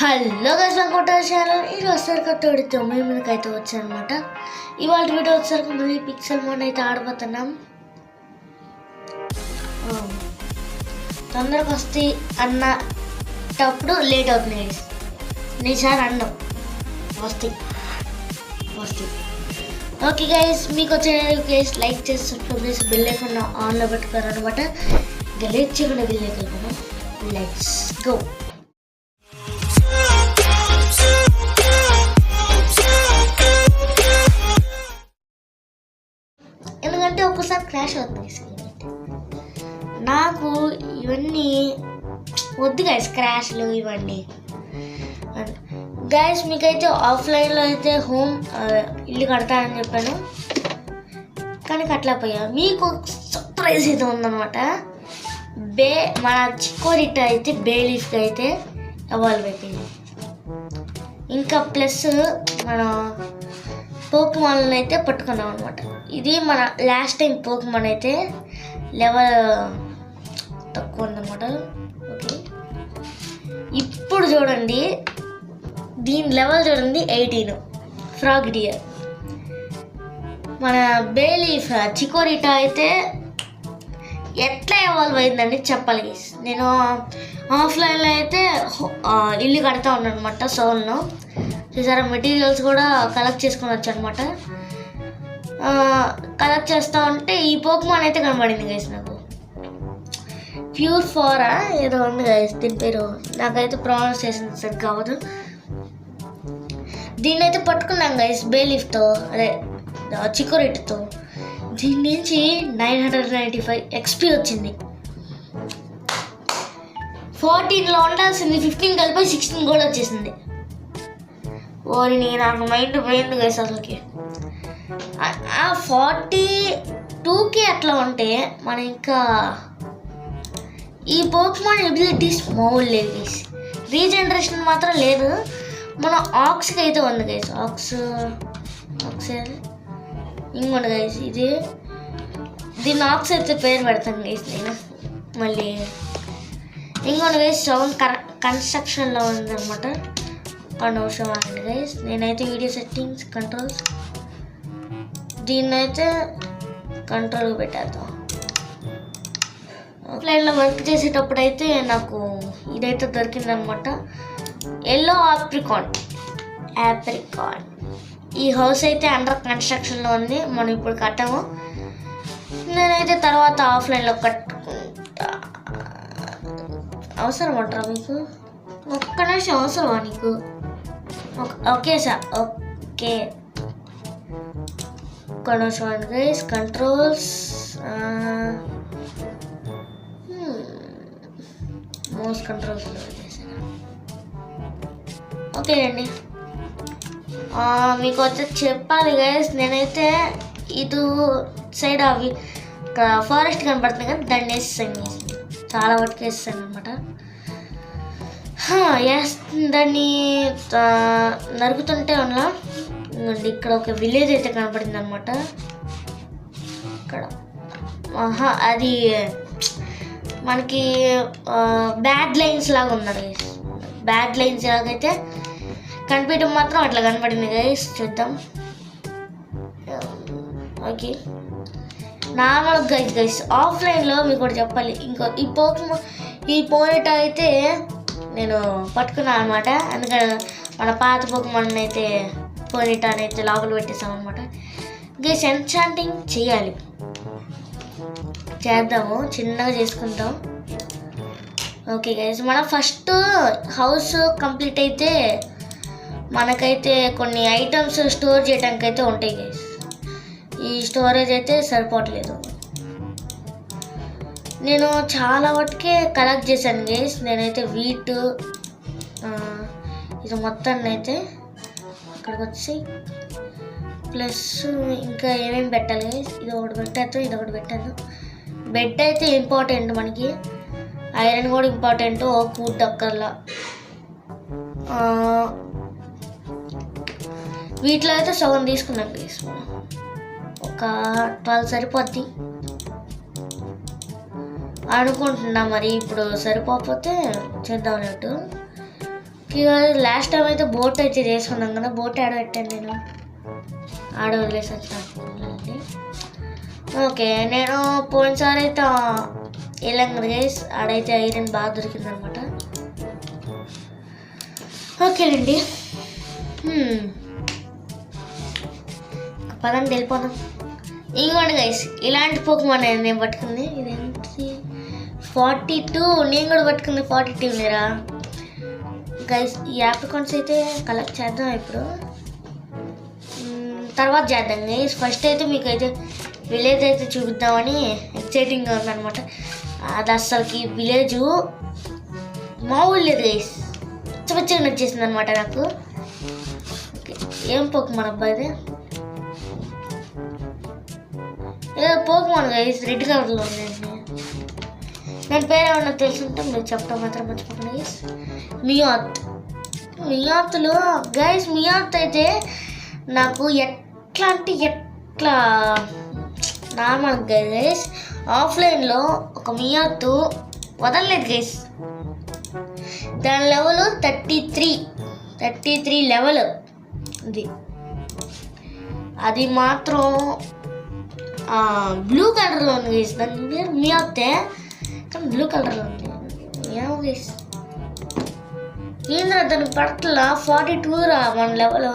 Hello guys, welcome to our channel. ఇది వచ్చేసరికి 9 మందికి అయితే వచ్చానమాట. ఇవాళ వీడియో వచ్చేసరికి మళ్ళీ పిక్సెల్ మోడ్ అయితే ఆడబోతున్నాం. తొందరగా వస్తాయి అన్నప్పుడు లేట్ అవుతుంది గైస్. నేను సార్ అన్నం వస్తాయి. ఓకే గైస్, మీకు వచ్చే గైస్ లైక్ చేసి సబ్స్క్రైబ్ చేసి బెల్ ఐకాన్ ఆన్లో పెట్టుకోరు అనమాట. ఇంకా లేట్ చేయకుండా బెల్ ఐకాన్. Let's go. ఎందుకంటే ఒక్కసారి క్రాష్ అవుతుంది నాకు. ఇవన్నీ వద్దు గైస్, క్రాష్లు ఇవన్నీ. గైస్ మీకైతే ఆఫ్లైన్లో అయితే ఇల్లు కడతానని చెప్పాను, కానీ కట్టలేకపోయా. మీకు సర్ప్రైజ్ అయితే ఉందన్నమాట. మన చికోరిట అయితే బేలీఫ్కి అయితే అవాల్వ్ అయిపోయింది. ఇంకా ప్లస్ మన పోకుమాన్ అయితే పట్టుకున్నాం అనమాట. ఇది మన లాస్ట్ టైం పోకుమాన్ అయితే లెవెల్ తక్కువ ఉందన్నమాట. ఓకే, ఇప్పుడు చూడండి దీని లెవెల్ చూడండి 18. Frog dear. మన బేలీఫ్ చికోరిటా అయితే ఎట్లా ఎవాల్వ్ అయిందని చెప్పాలి. నేను ఆఫ్లైన్లో అయితే ఇల్లు కడతా ఉన్నాను అనమాట. సోల్లో చూసారా, మెటీరియల్స్ కూడా కలెక్ట్ చేసుకుని వచ్చాను అనమాట. కలెక్ట్ చేస్తూ ఉంటే ఈ పోకుమాన్ అయితే కనబడింది గైస్. నాకు ప్యూర్ ఫారా ఏదో ఉంది గైస్, దీని పేరు నాకైతే ప్రొనౌన్సియేషన్ సరిగ్గా అవ్వదు. దీన్ని అయితే పట్టుకున్నాం గైస్ బేలీఫ్తో, అదే చికోరిటతో. దీని నుంచి 995 XP వచ్చింది. 14లో ఉండాల్సింది 15 కలిపి 16 కూడా వచ్చేసింది. ఓరిని నాకు మైండ్ పోయింది గైస్ అసలుకి. 42కి అట్లా ఉంటే మనం ఇంకా ఈ పోకుమాన్ ఎబిలిటీస్ మామూలు లేదు గైస్. రీజనరేషన్ మాత్రం లేదు. మన ఆక్స్కి అయితే ఉంది గైస్. ఆక్స్ ఇంకోండి గైస్, దీని ఆక్స్ అయితే పేరు పెడతాను గైస్ నేను. మళ్ళీ ఇంకోటి గైస్ సౌండ్ కన్స్ట్రక్షన్లో ఉందన్నమాట. అవసరం అండి గైస్. నేనైతే వీడియో సెట్టింగ్స్ కంట్రోల్స్ దీన్నైతే కంట్రోల్గా పెట్టేద్దాం. ఆఫ్లైన్లో వర్క్ చేసేటప్పుడు అయితే నాకు ఇదైతే దొరికిందనమాట. ఎల్లో ఆప్రికాన్. ఈ హౌస్ అయితే అండర్ కన్స్ట్రక్షన్లో ఉంది. మనం ఇప్పుడు కట్టాము. నేనైతే తర్వాత ఆఫ్లైన్లో కట్టుకుంటా. అవసరం అంటారా మీకు? ఒక్క నిమిషం అవసరమా నీకు? Okay sir, okay. ఒక్క నిమిషం అండి guys. Controls mouse controls okay అండి. మీకు వచ్చి చెప్పాలి గైస్, నేనైతే ఇటు సైడ్ అవి ఫారెస్ట్ కనపడుతుంది కదా, దాన్ని వేసేసాను. చాలా వరకు వేస్తాను అనమాట. దాన్ని నరుకుతుంటే ఉన్నా ఇక్కడ ఒక విలేజ్ అయితే కనపడింది అనమాట. ఇక్కడ అది మనకి బ్యాడ్ లైన్స్ లాగా ఉన్నారు గైస్. బ్యాడ్ లైన్స్ లాగైతే కనిపించడం మాత్రం అట్లా కనపడింది గైస్. చూద్దాం. ఓకే, నార్మల్ గైస్ ఆఫ్లైన్లో మీకు కూడా చెప్పాలి. ఇంకో ఈ పోనిట అయితే నేను పట్టుకున్నాను అనమాట. అందుకని మన పాత పోకుమాన్ అయితే పోనిటాని అయితే లోపల పెట్టేసాం అనమాట. గైస్ ఎన్చాంటింగ్ చేద్దాము, చిన్నగా చేసుకుంటాం. ఓకే గైస్, మన ఫస్ట్ హౌస్ కంప్లీట్ అయితే మనకైతే కొన్ని ఐటమ్స్ స్టోర్ చేయడానికి అయితే ఉంటాయి గైస్. ఈ స్టోరేజ్ అయితే సరిపోవట్లేదు. నేను చాలా వాటికే కలెక్ట్ చేశాను గైస్. నేనైతే వీట్ ఇది మొత్తాన్ని అయితే ఇక్కడికి వచ్చి ప్లస్ ఇంకా ఏమేమి పెట్టాలి గైస్. ఇది ఒకటి పెట్టేద్దాం. బెడ్ అయితే ఇంపార్టెంట్ మనకి. ఐరన్ కూడా ఇంపార్టెంట్. ఫుడ్ అక్కర్లా. వీటిలో అయితే సగం తీసుకున్నాం గైస్. ఒక 12 సరిపోద్ది అనుకుంటున్నా. మరి ఇప్పుడు సరిపోతే చేద్దాం అన్నట్టు. లాస్ట్ టైం అయితే బోట్ అయితే చేసుకున్నాం కదా. బోట్ ఆడబెట్టాను నేను, ఆడ వదిలేసి వచ్చినట్టు. ఓకే, నేను పోయినసారి అయితే వెళ్ళాం కదా గైస్, ఆడైతే ఐరన్ బాగా దొరికిందనమాట. ఓకేనండి, పదండి వెళ్ళిపోదాం. ఇంకోండి గైస్, ఇలాంటి పోకుమాన్ నేను పట్టుకుంది. ఇదేంటి 42, నేను కూడా పట్టుకుంది 42 లేరా గైస్. ఈ యాప్రికాన్స్ అయితే కలెక్ట్ చేద్దాం ఇప్పుడు, తర్వాత చేద్దాం గైస్. ఫస్ట్ అయితే మీకు అయితే విలేజ్ అయితే చూపిద్దామని ఎక్సైటింగ్గా ఉందన్నమాట. అది అస్సలకి విలేజ్ మామూలు లేదు గైస్, పచ్చగా నచ్చేసింది అనమాట నాకు. ఓకే, ఏం పోకుమాన్ అబ్బా ఇది? ఏదో పోకుమాన్ గైస్, రెడ్ కలర్లో ఉందండి. నేను పేరు ఏమన్నా తెలుసుంటే మీరు చెప్పడం మాత్రం మర్చిపోకండి గైస్. మియాత్లో గైస్, మియాత్ అయితే నాకు ఎట్లా అంటే ఎట్లా నార్మల్ గైస్, ఆఫ్లైన్లో ఒక మియాత్ వదలలేదు గైస్. దాని లెవెల్ 33 లెవెల్ ఉంది. అది మాత్రం బ్లూ కలర్లో ఉంది గైస్. దాని పేరు మియాతే, కానీ బ్లూ కలర్లో ఉంది. ఏమో గైస్, ఏంద్రా దానికి పట్ల 42 రా మన లెవెల్.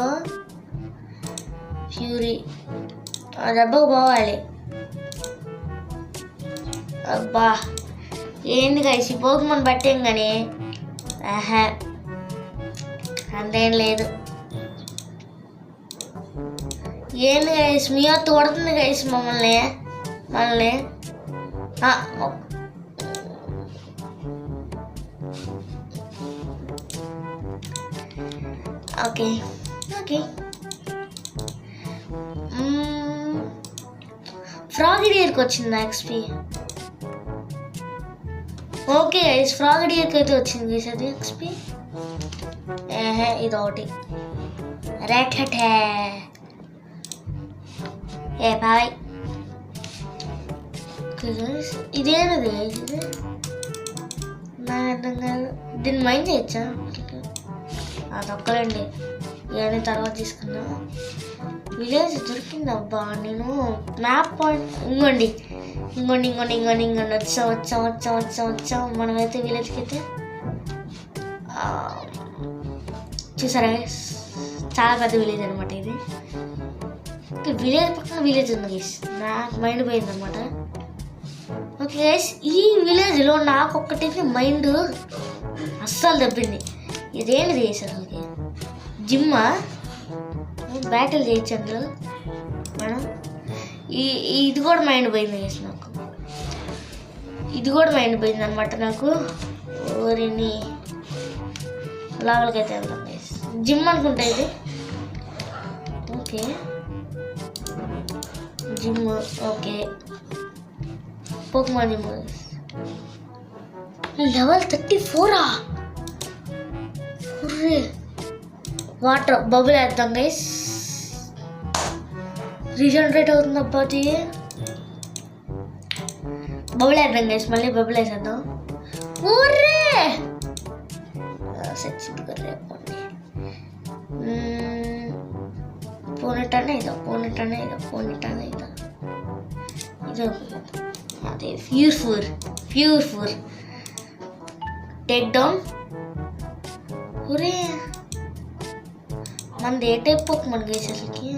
ఫ్యూరీ ఆ దెబ్బకు పోవాలి. అబ్బా ఏంది గైస్, ఈ పోకుమాన్ పట్టాం కానీ అంతేం లేదు. ఏంది గైస్, మియాత్ కొడుతుంది గైస్ మనల్ని. ఓకే ఫ్రాగిడియర్కి వచ్చిందా ఎక్స్పీ? ఓకే గైస్, ఫ్రాగిడియర్కి అయితే వచ్చింది గైస్ అది ఎక్స్పీ. ఇది ఒకటి రేటే ఏ బాయ్. ఇదేనది ఇది నాకు అర్థం కాదు. దీన్ని మైండ్ చేయొచ్చా? అది ఒక్కలండి, ఇవన్నీ తర్వాత తీసుకున్నా. విలేజ్ దొరికింది అబ్బా. నేను మ్యాప్ పాయింట్ ఇంకోండి వచ్చాం. మనమైతే విలేజ్కి అయితే చూసారా, చాలా పెద్ద విలేజ్ అనమాట ఇది. విలేజ్ పక్కన విలేజ్ ఉంది గైస్, నాకు మైండ్ పోయింది అనమాట. ఓకే గైస్, ఈ విలేజ్లో నాకు ఒక్కటి మైండ్ అస్సలు దబ్బింది. ఇదేంటిది గైస్ అసలుకి? జిమ్మా? బ్యాటిల్ చేయొచ్చు అందులో మనం. ఇది కూడా మైండ్ పోయింది గైస్ నాకు. ఇది కూడా మైండ్ పోయింది అనమాట నాకు. ఓరిని లోపలికైతే వెళ్దాం గైస్. జిమ్ అనుకుంటా ఇది. Okay gym, okay Pokemon gym. Level 34. Water bubble వేద్దాం గైస్. రీజనరేట్ అవుతుంది అబ్బా అది. బబుల్ వేద్దాం గైస్, మళ్ళీ బబుల్ వేసేద్దాం. పోనీటానే ఇదో అదే ప్యూర్ ఫోర్ టేక్ డౌన్. ఒరే మనది ఏ టైప్ పోకుమాన్ గైస్ అసలుకి?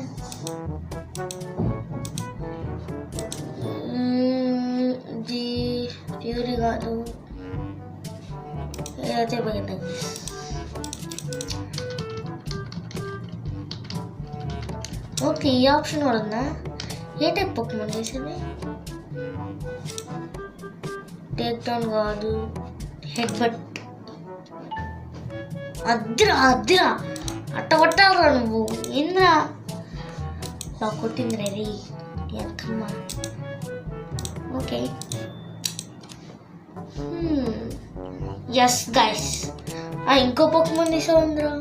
ప్యూరీ కాదు, ఏదైతే పోయింది. ఓకే, ఈ ఆప్షన్ కూడా ఉందా? ఏ టైప్ పోకుమాన్ గైస్ అది? టేక్ డౌన్ కాదు, హెడ్ బట్. అద్దిరా అట్ట కొట్టాలరా నువ్వు. ఏంద్రా బాగా కొట్టింది రెడీ ఎంకమ్మా. ఓకే ఎస్ గైస్, ఇంకో పోకుమాన్ తీసావుందిరా.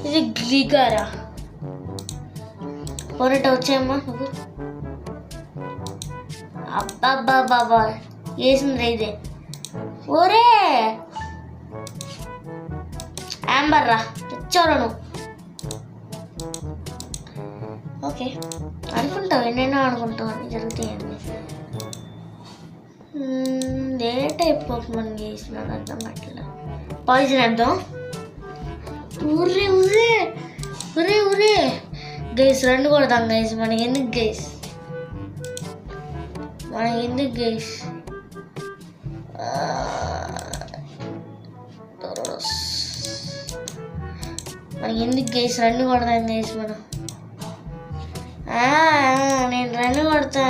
ఇది గ్లిగారా. పోనట వచ్చాయమ్మా నువ్వు. అబ్బాబ్బా వేసిందిరా ఇదే. ఒరే మెంబర్ రా తెచ్చావు నువ్వు. ఓకే అనుకుంటావు ఎన్నైనా అనుకుంటావు అని జరుగుతాయండి. ఏ టైప్ పోకేమాన్ గైస్ నాకు అర్థం కావట్లేదు. పాయిజన్ అర్థం. ఊరే ఊరే ఊరే ఊరే గైస్ రెండు కొడదాం గైస్. మనకి ఎందుకు గైస్ మనకి ఎందుకు గైస్ రెండు కొడదాం గైస్ మనం. నేను రెండు కొడతా.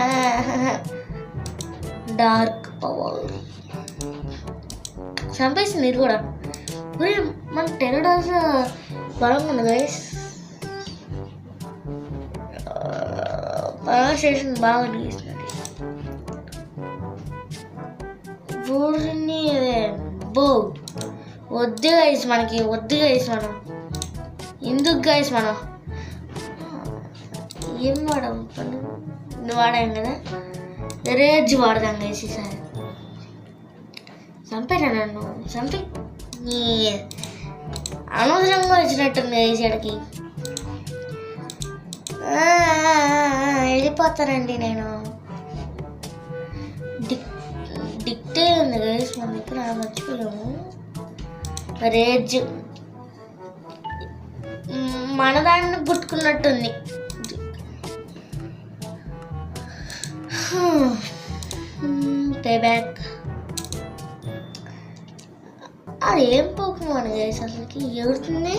డార్క్ పవర్ చంపేసింది ఇది కూడా. మన టెరడాస్ బలంగా ఉంది గైస్. పవర్ స్టేషన్ బాగా అనిపిస్తుంది. ఊరిని బో వద్దు గైస్ మనకి వద్దు గైస్. మనం ఎందుకు గైస్ మనం ఏం వాడాం వాడాం కదా. రేజ్ వాడదాం గైస్ ఈసారి. చంపేనా నన్ను చంపి నీ అనవసరంగా వచ్చినట్టుంది గైస్ ఎక్కడికి. వెళ్ళిపోతానండి నేను. డిక్టే ఉంది గైస్ మన దగ్గర మర్చిపోయాము. రేజ్ మన దాన్ని పుట్టుకున్నట్టుంది. Pay back. అది ఏం పోకేమాన్ గైస్ అసలుకి ఎగురుతుంది.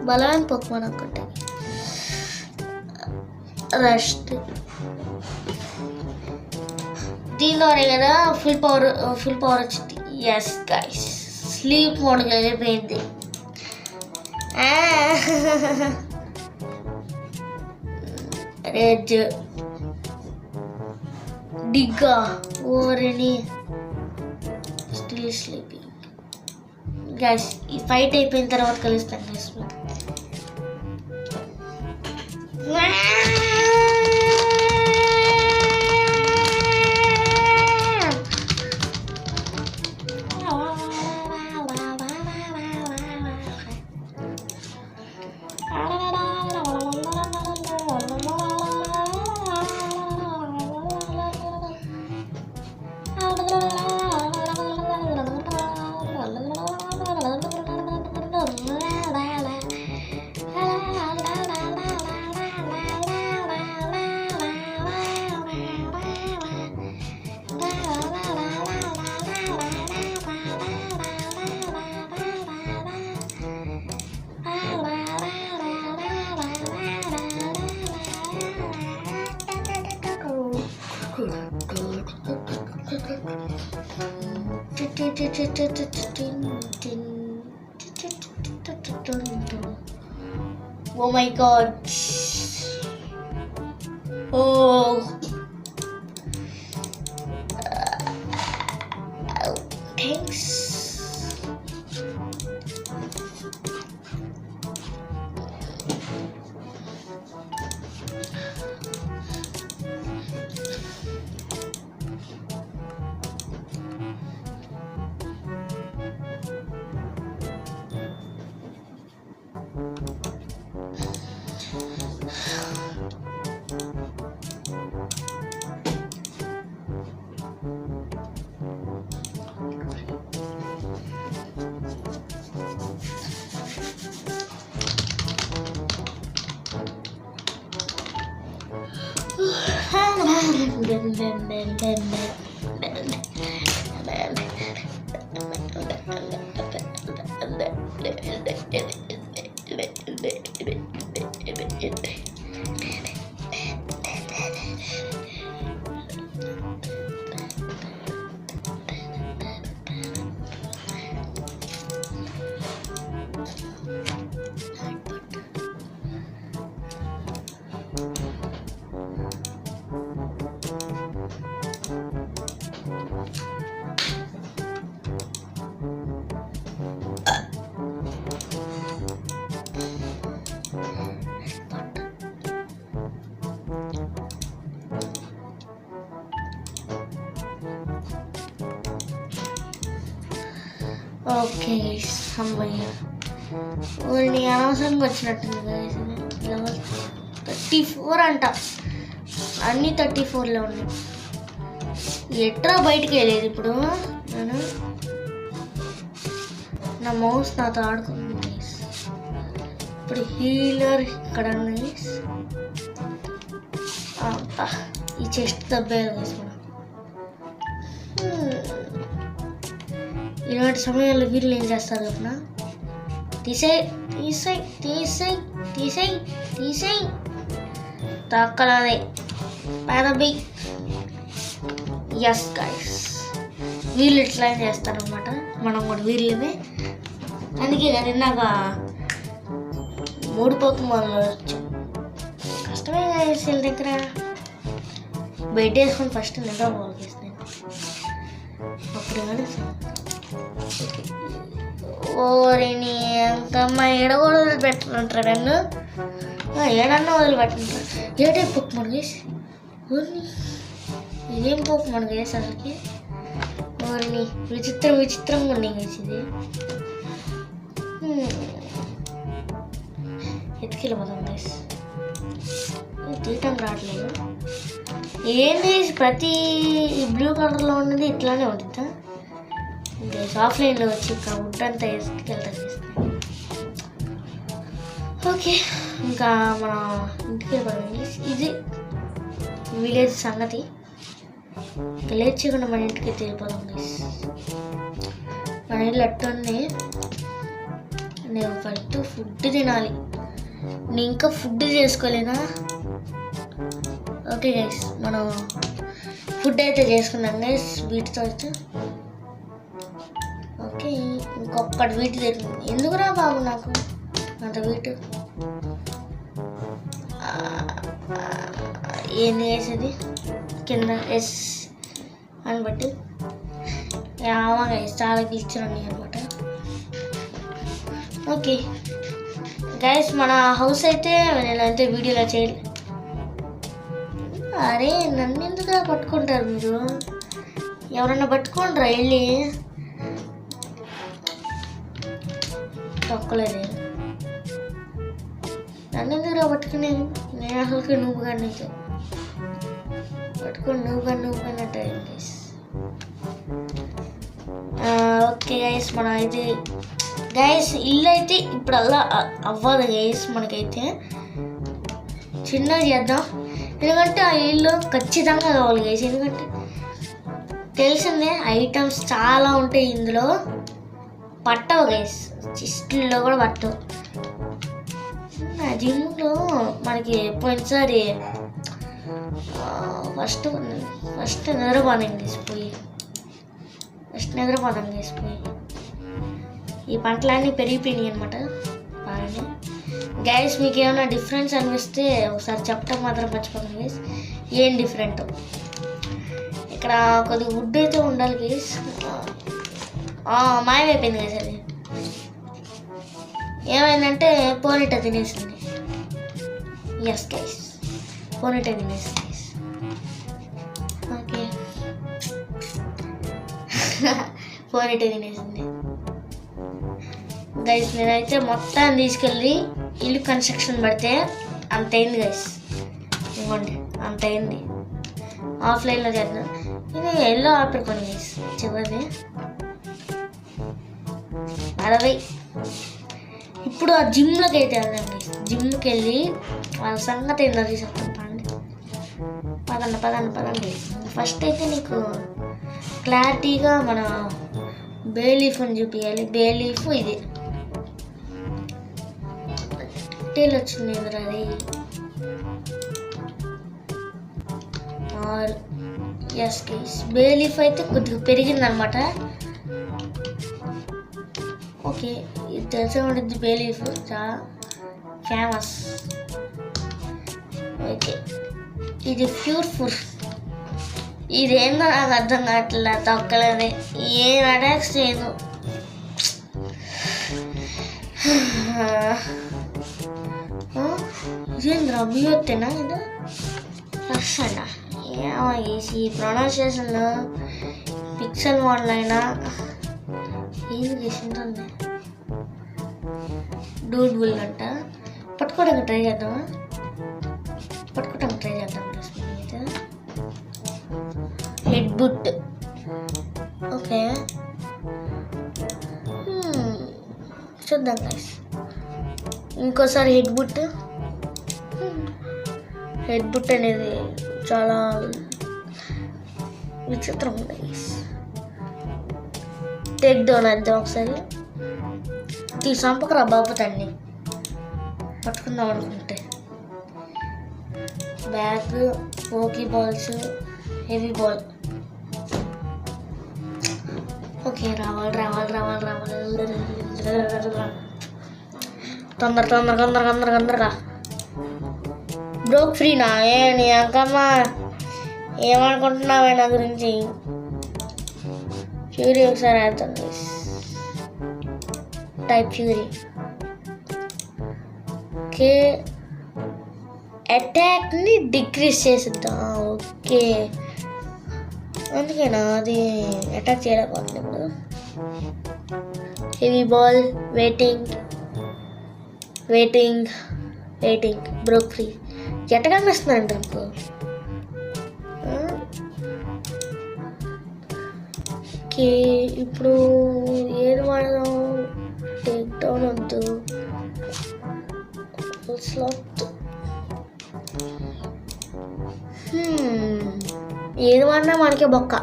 బలమైన పోకేమాన్ ఒక్కటే. రస్ట్ దీనిలోనే కదా ఫుల్ పవర్ వచ్చింది. ఎస్ గైస్ స్లీప్ మోడ్ వెళ్ళిపోయింది. రెడ్ డిగ్గా ఓరని స్టిల్ స్లీపింగ్. గైస్ ఈ ఫైట్ అయిపోయిన తర్వాత కలుస్తాను guys. Oh my god. Oh. Thanks. Okay అమ్మయ్య ఊరిని అనవసరంగా వచ్చినట్టుంది లెవెల్ 34 అంట, అన్నీ 34లో ఉన్నాయి. ఎట్రా బయటికి వెళ్ళేది ఇప్పుడు? నేను నా మౌస్ నాతో ఆడుకుంది గైస్. ఇప్పుడు హీలర్ ఇక్కడ ఉంది. ఈ చెస్ట్ దబ్బేయాలి గైస్ మనం. ఇలాంటి సమయంలో వీళ్ళు ఏం చేస్తారు చెప్పిన? తీసేయి తీసేయి తీసేయి తీసేయి తీసేయి తక్కలదే పారబి. ఎస్ గైస్, వీళ్ళు ఇట్లా చేస్తారనమాట, మనం కూడా వీళ్ళమే. అందుకే కదా ఇందాక 3 పోకమాన్లు వచ్చాం. కష్టమే గైస్ వీళ్ళ దగ్గర. బయట వేసుకొని ఫస్ట్ నిద్రపోవాలి గైస్ నేను. అప్పుడు కానీ ఓరిని అంకమ్మ ఏడ కూడా వదిలిపెట్టుంటారు నన్ను, ఏడన్నా వదిలిపెట్టుంటారు. ఏడే పోకమాన్ గైస్, ఊరిని ఇదేం పోకమాన్ గైస్ అసలుకి. ఊరిని విచిత్రంగా ఉన్నాయి గైస్. ఇది ఎత్తుకెళ్ళిపోతాం గైస్, తీయటం రావట్లేదు. ఏంది ప్రతి బ్లూ కలర్లో ఉన్నది ఇట్లానే ఉంటుందా? ఇంకా ఆఫ్లైన్లో వచ్చి ఇక్కడ వుడ్ అంతా ఎత్తుకెళ్తాం. ఓకే, ఇంకా మన ఇంటికి వెళ్ళిపోయింది. ఇది విలేజ్ సంగతి. విలేజ్ చేయకుండా మన ఇంటికి వెళ్ళిపోదాం గైస్. మన ఇల్లు అట్టుంది. నేను ఫస్ట్ ఫుడ్ తినాలి. నేను ఇంకా ఫుడ్ చేసుకోలేనా? ఓకే గైస్, మనం ఫుడ్ అయితే చేసుకున్నాం గైస్ వీటితో అయితే. ఓకే, ఇంకొకటి వీటి దగ్గర ఎందుకురా బాబు నాకు అంత వీటు. ఏంది వేసేది కింద ఎస్ అని బట్టి గైస్ చాలా పిలిచినాయి అనమాట. ఓకే గైస్, మన హౌస్ అయితే నేనైతే వీడియోలో చేయలే. అరే నన్ను ఎందుకురా పట్టుకుంటారు మీరు? ఎవరన్నా పట్టుకుంటారా వెళ్ళి? తొక్కలేదు, నన్ను ఎందుకురా పట్టుకునేది? నేను అసలుకి నువ్వు కానీ పట్టుకొని నువ్వు కానీ అంటే గైస్. ఓకే గైస్, మనం అయితే గైస్ ఇల్లు అయితే ఇప్పుడు అలా అవ్వదు గైస్. మనకైతే చిన్నగా చేద్దాం, ఎందుకంటే ఆ ఇల్లు ఖచ్చితంగా కావాలి గైస్. ఎందుకంటే తెలిసిందే ఐటమ్స్ చాలా ఉంటాయి ఇందులో, పట్టవు గైస్, చిస్ట్లో కూడా పట్టవు. జిమ్లో మనకి పోయినసారి ఫస్ట్ నిద్రపోదాం గేసిపోయి ఈ పంటలన్నీ పెరిగిపోయినాయి అనమాట బాగానే. గైస్ మీకు ఏమైనా డిఫరెన్స్ అనిపిస్తే ఒకసారి చెప్పడం మాత్రం మర్చిపోకండి గైస్, ఏం డిఫరెంట్. ఇక్కడ కొద్దిగా వుడ్ అయితే ఉండాలి గైస్. మాయమైపోయింది గైస్. అది ఏమైందంటే పోనీట తినేసింది. ఎస్ గైస్, పోనీట తినేసింది గైస్. ఓకే పోనీట తినేసింది గైస్. నేనైతే మొత్తం తీసుకెళ్ళి ఇల్లు కన్స్ట్రక్షన్ పడితే అంత అయింది గైస్. ఇవ్వండి అంత అయింది. ఆఫ్లైన్లో చేద్దాం. ఇది ఎల్లో ఆపేరుకోండి గైస్. చివరిది 60. ఇప్పుడు ఆ జిమ్లోకి అయితే వెళ్దాం గైస్. జిమ్కి వెళ్ళి వాళ్ళ సంగతి ఏందో తీసుకుంటాం. పదండి. ఫస్ట్ అయితే నీకు క్లారిటీగా మన బే లీఫ్ అని చూపించాలి. బే లీఫ్ ఇది టేల్ వచ్చింది ఎదురు. అది 6. ఎస్ గైస్, బే లీఫ్ అయితే కొద్దిగా పెరిగిందనమాట. ఓకే, ఇది తెలిసే ఉంటుంది. బే లీఫ్ చాలా ఫేమస్. ఓకే, ఇది ప్యూర్ ఫుడ్. ఇదేందో నాకు అర్థం కావట్లే, తొక్కలేదే, ఏం అటాక్స్ చేయదు. ఇదేంద్రా బియ్యొత్తేనా? ఇది అసలు ఏమేసి ప్రొనౌన్సియేషన్లో పిక్సెల్ మోడల్ అయినా ఏంది చేసిందండి డూడ్ బుల్ అంట. పట్టుకోవడానికి ట్రై చేద్దామా? పట్టుకోవడానికి ట్రై చేద్దాం. Head boot. ఓకే చూద్దాం గైస్. ఇంకోసారి హెడ్ బుట్ అనేది చాలా విచిత్రం ఉంది గైస్. టేక్ డౌన్ అంతే ఒకసారి సంపకరా బాబు దాన్ని పట్టుకుందాం అనుకుంటే. Bag, poke balls, heavy ball. Okay రావాలి. తొందరగా బ్రోక్ ఫ్రీనా? నీ అంకమ్మ ఏమనుకుంటున్నావే నా గురించి? ఫ్యూరీ ఒకసారి ఆడతాం గైస్. Type fury. ఓకే అటాక్ని డిక్రీజ్ చేసిద్దాం. ఓకే అందుకేనా అది అటాక్ చేయలేకపోతుంది ఇప్పుడు. Heavy ball, waiting Brock free. ఎట్ట కనిపిస్తుందండి నాకు? ఓకే ఇప్పుడు ఏది వాడదాం? టేక్ డౌన్ వద్దు, స్లాట్. ఏది వాడినా మనకే బొక్క.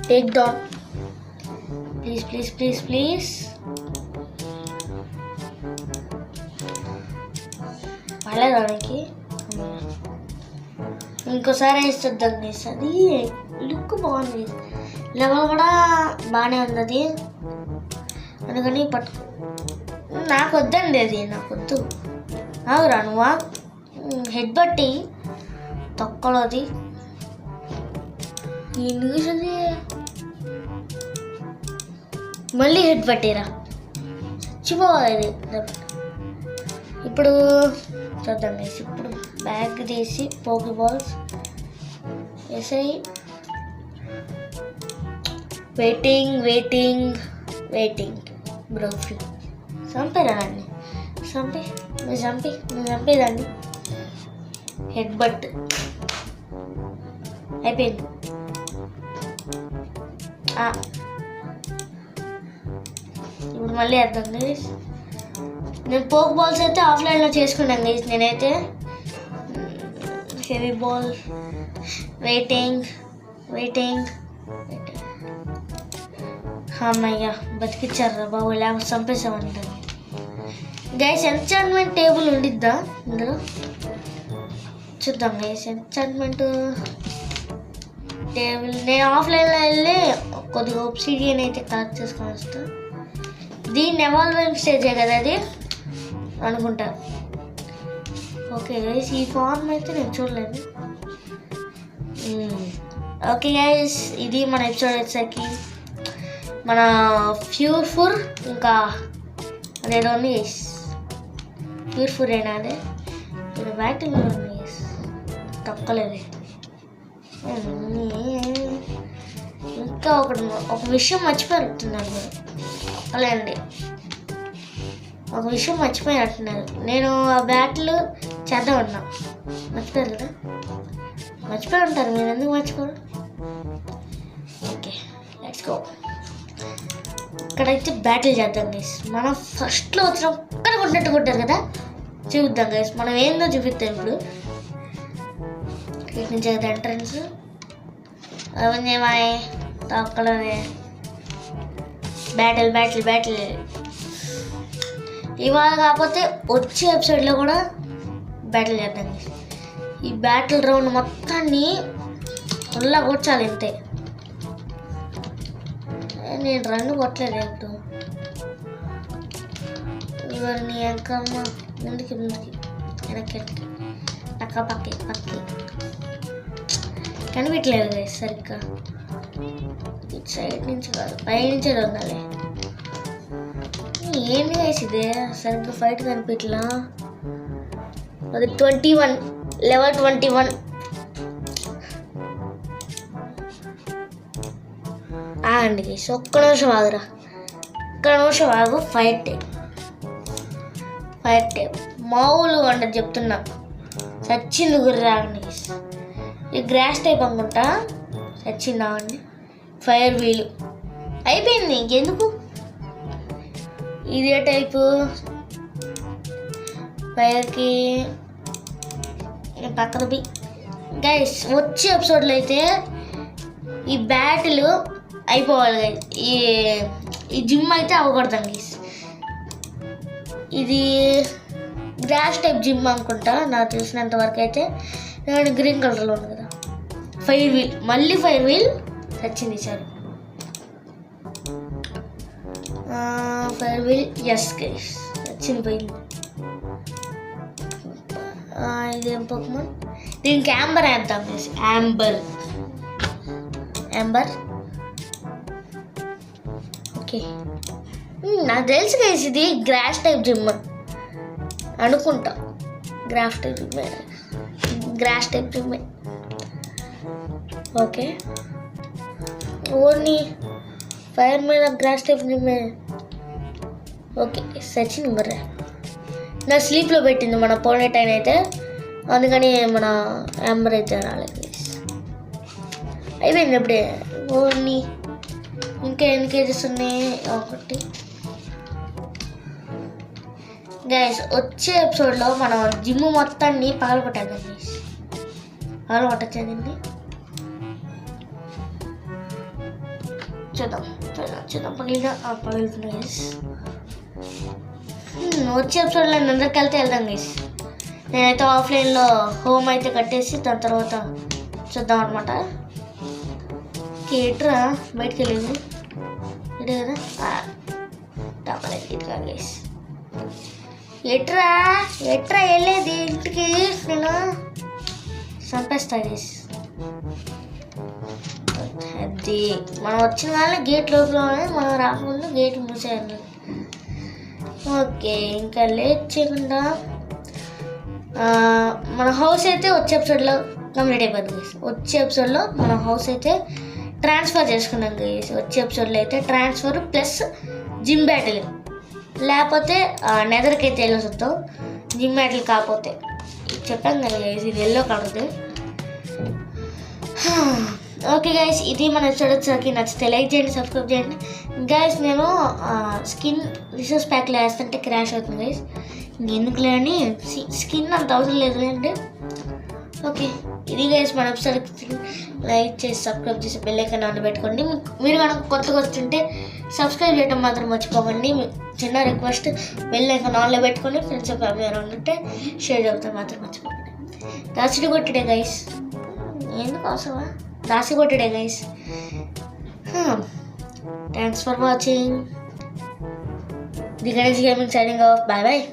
Take down please. పడేదానికి ఇంకోసారి వేస్తుందాం గైస్. అది లుక్ బాగుంది, లెవెల్ కూడా బాగానే ఉంది అది. అందుకని నాకు వద్దండి అది, నాకు వద్దు. అవురా నువ్వా? హెడ్ బట్టి తొక్కలోది ఎందుకు మళ్ళీ హెడ్ పట్టిరా చచ్చిపోవాలి. ఇప్పుడు చూద్దాం వేసి. ఇప్పుడు బ్యాగ్ తీసి పోకీ బాల్స్ వేసాయి. వెయిటింగ్ బ్రోఫీ. చంపేదాన్ని చంపేదాన్ని. హెడ్ బట్ అయిపోయింది. ఇప్పుడు మళ్ళీ వేద్దాం గైస్. నేను పోక్ బాల్స్ అయితే ఆఫ్లైన్లో చేసుకున్నాను గైస్. నేనైతే హెవీ బాల్, వెయిటింగ్ అమ్మయ్య బతికిచ్చారా బాబు, లేకపోతే చంపేసామంటారు గైస్. ఎంచాంట్మెంట్ టేబుల్ ఉండిద్దా ఇందులో? చూద్దాం గైస్. ఎంచాంట్మెంట్ టేబుల్ నేను ఆఫ్లైన్లో వెళ్ళి కొద్దిగా ఒబ్సిడియన్ అయితే కలెక్ట్ చేసుకొని వస్తాను. దీన్ని ఎవాల్వింగ్ స్టేజే కదా అది అనుకుంటా. ఓకే గైస్ ఈ ఫార్మ్ అయితే నేను చూడలేదు. ఓకే గైస్ ఇది మన ఎపిసోడ్ వచ్చేసరికి. మన ఫ్యూర్ఫుర్ ఇంకా అదేదో ఉంది గైస్. ఫ్యూర్ఫుర్ అయినా అదే ఇప్పుడు బ్యాటింగ్ ఉంది గైస్, తప్పలేదు. ఇంకా ఒక విషయం మర్చిపోతున్నారు మీరు. అలాండి ఒక విషయం మర్చిపోయినట్టున్నారు. నేను ఆ బ్యాటిల్ చేద్దాం ఉన్నా, మర్చిపోయారు కదా? మర్చిపోయి ఉంటారు మీరు, ఎందుకు మర్చిపోరు? Okay let's go. ఇక్కడైతే బ్యాటిల్ చేద్దాం గైస్. మనం ఫస్ట్లో వచ్చిన ఒక్కడ కొట్టినట్టు కొట్టారు కదా, చూద్దాం గైస్. మనం ఏందో చూపిస్తాం ఇప్పుడు. ఇటు నుంచి కదా ఎంట్రన్స్. అవన్నీ ఏమాయి తొక్కలనే. బ్యాటిల్ ఇవాళ కాకపోతే వచ్చే ఎపిసోడ్లో కూడా బ్యాటిల్ చేద్దాం. ఈ బ్యాటిల్ రౌండ్ మొత్తాన్ని ఫుల్లా కొట్టాలి అంతే. నేను రన్ను కొట్టలేదు ఎప్పుడు. ఇవన్నీ ఎంకమ్మ ముందుకి వెనక్కి పక్కి కనిపించలేదు సరిగ్గా. ఇటు సైడ్ నుంచి కాదు, పై నుంచే ఉండాలి. ఏంటి గైస్ ఇదే సరిగ్గా ఫైట్ కనిపించలా. అది 21 లెవెల్ 21. ఆగండి గైస్, ఒక్క నిమిషం ఆగురా, ఒక్క నిమిషం ఆగు. ఫైర్ టేప్ మామూలుగా ఉండదు చెప్తున్నా, సచ్చింది గుర్ర. ఆగండి గైస్, ఈ గ్రాస్ టైప్ అనుకుంటా, సచ్చింది. ఆగండి. ఫైర్ వీల్ అయిపోయింది, ఇంకెందుకు. ఇదే టైపు ఫైర్కి పక్కన బి. గైస్ వచ్చే ఎపిసోడ్లో అయితే ఈ బ్యాటిల్ అయిపోవాలి గైస్. ఈ జిమ్ అయితే అవ్వకూడదు గైస్. ఇది గ్రాస్ టైప్ జిమ్ అనుకుంటా నాకు తెలిసినంత వరకు అయితే. నేను గ్రీన్ కలర్లో ఉంది కదా. ఫైర్ వీల్, మళ్ళీ ఫైర్ వీల్ వచ్చింది sir. Fire wheel yes guys వచ్చింది, పోయింది. ఇదేం పోకమన్, దీనికి యాంబర్ వేద్దాం గైస్. యాంబర్ ఓకే. నాకు తెలుసు గైస్ ఇది గ్రాస్ టైప్ జిమ్ అనుకుంటా. Grass type gym okay. Only fire మీద grass type gym okay. Sachin మర్రా నా స్లీప్లో పెట్టింది మన పోనీ టైం అయితే, అందుకని మన యాంబర్ అయితే రాలేదు. అయిపోయింది ఇప్పుడే. ఓన్లీ ఇంకా ఎన్ని కేజెస్ ఉన్నాయి? ఒకటి. గైస్ వచ్చే ఎపిసోడ్లో మనం జిమ్ మొత్తాన్ని పగలగొట్టేద్దాం గైస్. పగలగొట్టచ్చేదండి, చూద్దాం పగిలితుంది గైస్. వచ్చే ఎపిసోడ్లో నేను అందరికి వెళ్దాం గైస్. నేనైతే ఆఫ్లైన్లో హోమ్ అయితే కట్టేసి దాని తర్వాత చూద్దాం అనమాట. ఎట్రా బయటికి వెళ్ళేది ఇదే కదా, తప్పలేదు ఇది కాదు గైస్. ఎట్రా వెళ్ళేది ఇంటికి, నేను చంపేస్తా గైస్. అది మనం వచ్చిన వాళ్ళ గేట్ లోపలనే, మనం రాకముందు గేట్ మూసేయాలి. ఓకే, ఇంకా లేట్ చేయకుండా మన హౌస్ అయితే వచ్చే ఎపిసోడ్లో కంప్లీట్ అయిపోతుంది గైస్. వచ్చే ఎపిసోడ్లో మన హౌస్ అయితే ట్రాన్స్ఫర్ చేసుకున్నాం గైస్. వచ్చే ఎపిసోడ్లో అయితే ట్రాన్స్ఫర్ ప్లస్ జిమ్ బ్యాటిల్, లేకపోతే నెదర్కి అయితే వెళ్ళి వస్తాం. జిమ్ బ్యాటిల్ కాకపోతే చెప్పాం కదా గైస్, ఇది ఎల్లో కలర్ది. ఓకే గైస్, ఇది మన ఎపిసోడ్ వచ్చేసరికి నచ్చితే లైక్ చేయండి, సబ్స్క్రైబ్ చేయండి గైస్. నేను స్కిన్ రిసోర్స్ ప్యాక్లో వేస్తుంటే క్రాష్ అవుతుంది గైస్. ఎందుకు లేని స్కిన్ అంత అవసరం లేదు అండి. ఓకే, ఇది గైస్ మన ఎపిసోడ్కి లైక్ చేసి సబ్స్క్రైబ్ చేసి బెల్ ఐకాన్ ఆన్ పెట్టుకోండి. మీరు కనుక కొత్తగా వస్తుంటే సబ్స్క్రైబ్ చేయడం మాత్రం మర్చిపోకండి. చిన్న రిక్వెస్ట్, బెల్ ఐకాన్ ఆన్లో పెట్టుకొని ఫ్రెండ్స్ ఫ్యామిలీ ఉంటే షేర్ చేయడం మాత్రం మర్చిపోకండి. రాసి కొట్టిడే గైస్, ఎందుకు అవసరమా? రాసి కొట్టిడే guys. Thanks for watching. The Ganesh gaming signing off. Bye bye.